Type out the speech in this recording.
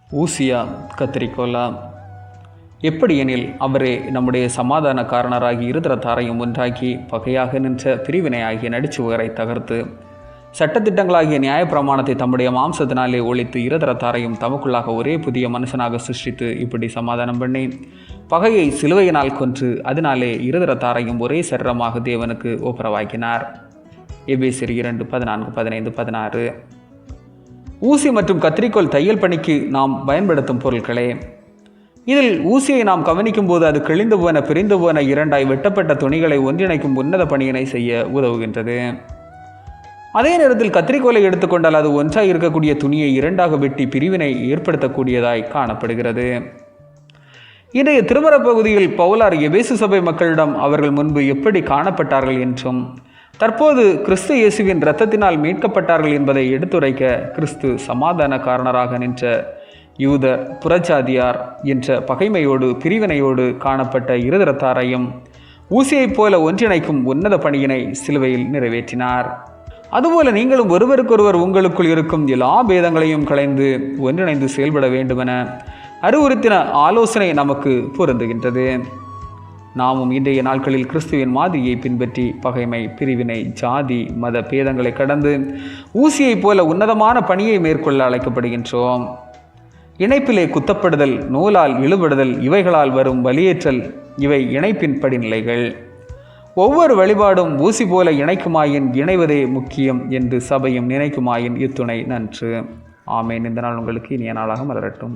ஊசியா கத்திரிக்கோலா? எப்படியெனில் அவரே நம்முடைய சமாதான காரணராகி இருதரத்தாரையும் ஒன்றாக்கி பகையாக நின்ற பிரிவினையாகிய நடிச்சுவரை தகர்த்து சட்டத்திட்டங்களாகிய நியாயப்பிரமாணத்தை தம்முடைய மாம்சத்தினாலே ஒழித்து இருதரத்தாரையும் தமக்குள்ளாக ஒரே புதிய மனுஷனாக சிருஷ்டித்து இப்படி சமாதானம் பண்ணி பகையை சிலுவையினால் கொன்று அதனாலே இருதரத்தாரையும் ஒரே சரீரமாக தேவனுக்கு ஒப்புரவாக்கினார். எபேசியர் 2:14-15-16. ஊசி மற்றும் கத்திரிக்கோல் தையல் பணிக்கு நாம் பயன்படுத்தும் பொருட்களே. இதில் ஊசியை நாம் கவனிக்கும் போது அது கிழிந்து போன பிரிந்து போன இரண்டாய் வெட்டப்பட்ட துணிகளை ஒன்றிணைக்கும் உன்னத பணியினை செய்ய உதவுகின்றது. அதே நேரத்தில் கத்திரிக்கோலை எடுத்துக்கொண்டால் அது ஒன்றாய் இருக்கக்கூடிய துணியை இரண்டாக வெட்டி பிரிவினை ஏற்படுத்தக்கூடியதாய் காணப்படுகிறது. இன்றைய திருமண பகுதியில் பவுலார் எபேசு சபை மக்களிடம் அவர்கள் முன்பு எப்படி காணப்பட்டார்கள் என்றும் தற்போது கிறிஸ்து இயேசுவின் இரத்தத்தினால் மீட்கப்பட்டார்கள் என்பதை எடுத்துரைக்க கிறிஸ்து சமாதான காரணராக நின்ற யூதர் புறஜாதியார் என்ற பகைமையோடு பிரிவினையோடு காணப்பட்ட இருதரத்தாரையும் ஊசியைப் போல ஒன்றிணைக்கும் உன்னத பணியினை சிலுவையில் நிறைவேற்றினார். அதுபோல நீங்களும் ஒருவருக்கொருவர் உங்களுக்குள் இருக்கும் எல்லா பேதங்களையும் களைந்து ஒன்றிணைந்து செயல்பட வேண்டுமென அறிவுறுத்தின ஆலோசனை நமக்கு பொருந்துகின்றது. நாமும் இன்றைய நாட்களில் கிறிஸ்துவின் மாதிரியை பின்பற்றி பகைமை, பிரிவினை, ஜாதி, மத பேதங்களை கடந்து ஊசியைப் போல உன்னதமான பணியை மேற்கொள்ள அழைக்கப்படுகின்றோம். இணைப்பிலே குத்தப்படுதல், நூலால் இழுபடுதல், இவைகளால் வரும் வலியேற்றல் இவை இணைப்பின் படிநிலைகள். ஒவ்வொரு வழிபாடும் ஊசி போல இணைக்குமாயின் இணைவதே முக்கியம் என்று சபையும் நினைக்குமாயின் இத்துணை நன்று. ஆமேன். இந்த நாள் உங்களுக்கு இனிய நாளாக மலரட்டும்.